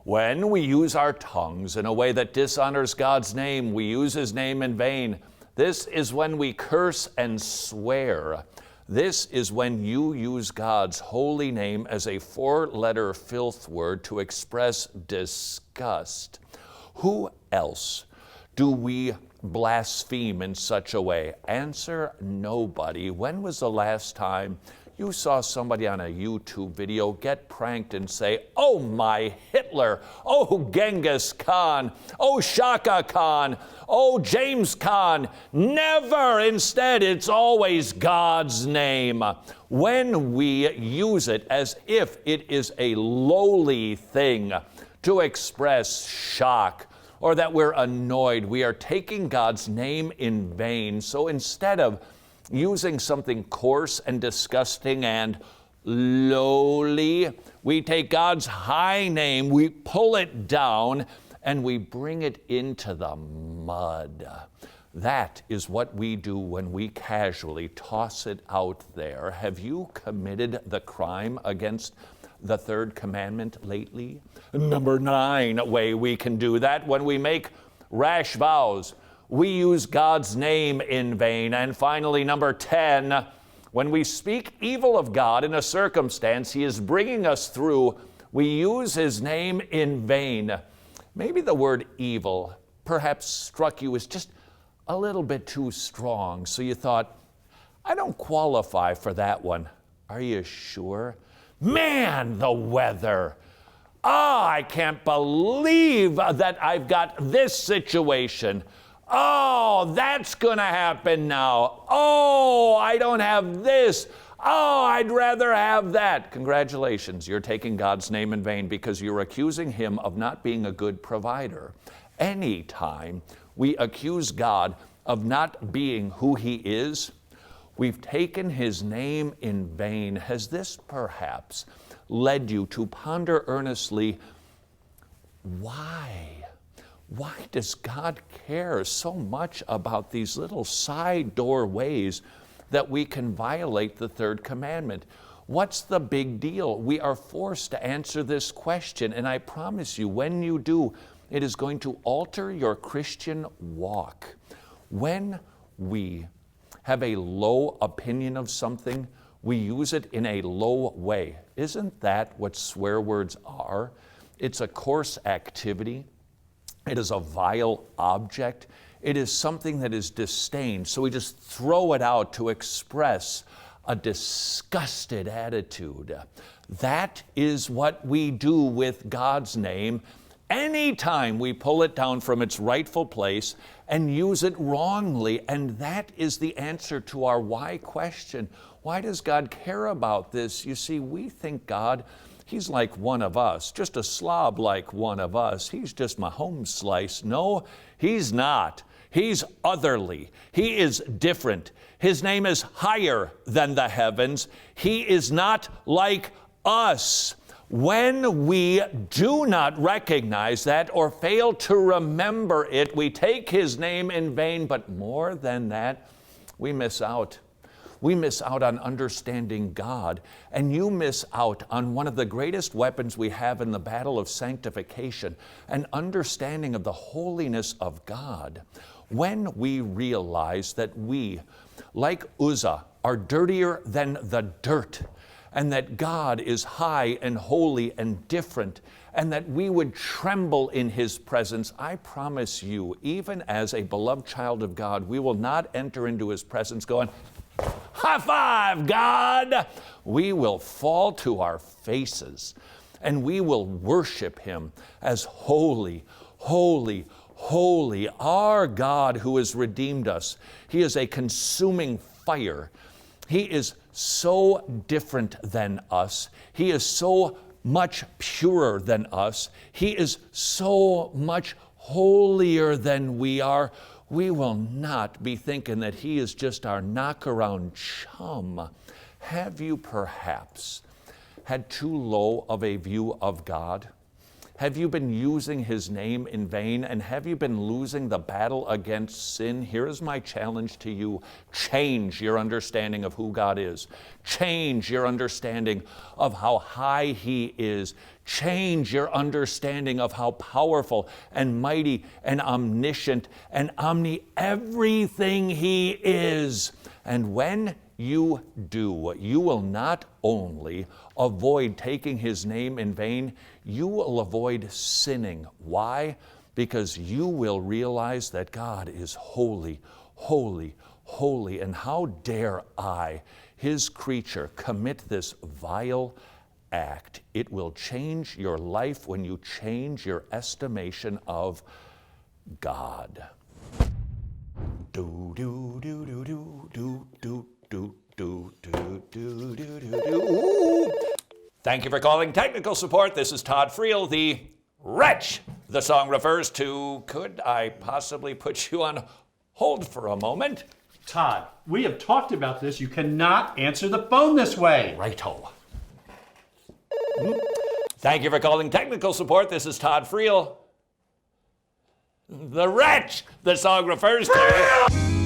When we use our tongues in a way that dishonors God's name, we use His name in vain. This is when we curse and swear. This is when you use God's holy name as a four-letter filth word to express disgust. Who else do we blaspheme in such a way? Answer, nobody. When was the last time you saw somebody on a YouTube video get pranked and say, "Oh my Hitler, oh Genghis Khan, oh Shaka Khan, oh James Khan"? Never. Instead, it's always God's name. When we use it as if it is a lowly thing to express shock or that we're annoyed, we are taking God's name in vain. So instead of using something coarse and disgusting and lowly, we take God's high name, we pull it down, and we bring it into the mud. That is what we do when we casually toss it out there. Have you committed the crime against the third commandment lately? Number 9 way we can do that: when we make rash vows, we use God's name in vain. And finally, number 10, when we speak evil of God in a circumstance He is bringing us through, we use His name in vain. Maybe the word evil perhaps struck you as just a little bit too strong, so you thought, I don't qualify for that one. Are you sure? Man, the weather. I can't believe that I've got this situation. Oh, that's going to happen now. Oh, I don't have this. Oh, I'd rather have that. Congratulations, you're taking God's name in vain because you're accusing Him of not being a good provider. Anytime we accuse God of not being who He is, we've taken His name in vain. Has this perhaps led you to ponder earnestly, why? Why does God care so much about these little side doorways that we can violate the third commandment? What's the big deal? We are forced to answer this question, and I promise you, when you do, it is going to alter your Christian walk. When we have a low opinion of something, we use it in a low way. Isn't that what swear words are? It's a coarse activity. It is a vile object. It is something that is disdained. So we just throw it out to express a disgusted attitude. That is what we do with God's name anytime we pull it down from its rightful place and use it wrongly. And that is the answer to our why question. Why does God care about this? You see, we think God, He's like one of us, just a slob like one of us. He's just my home slice. No, He's not. He's otherly. He is different. His name is higher than the heavens. He is not like us. When we do not recognize that or fail to remember it, we take His name in vain. But more than that, we miss out. We miss out on understanding God, and you miss out on one of the greatest weapons we have in the battle of sanctification, an understanding of the holiness of God. When we realize that we, like Uzzah, are dirtier than the dirt, and that God is high and holy and different, and that we would tremble in His presence, I promise you, even as a beloved child of God, we will not enter into His presence going, "High five, God!" We will fall to our faces and we will worship Him as holy, holy, holy, our God who has redeemed us. He is a consuming fire. He is so different than us. He is so much purer than us. He is so much holier than we are. We will not be thinking that He is just our knock-around chum. Have you perhaps had too low of a view of God? Have you been using his name in vain? And have you been losing the battle against sin? Here is my challenge to you. Change your understanding of who God is. Change your understanding of how high he is. Change your understanding of how powerful and mighty and omniscient and everything he is. And when you do, you will not only avoid taking his name in vain, you will avoid sinning. Why? Because you will realize that God is holy, holy, holy. And how dare I, his creature, commit this vile act? It will change your life when you change your estimation of God. Do do do do do do do do do do do do do. Thank you for calling technical support. This is Todd Friel, the wretch the song refers to. Could I possibly put you on hold for a moment? Todd, we have talked about this. You cannot answer the phone this way. Righto. Thank you for calling technical support. This is Todd Friel, the wretch the song refers to.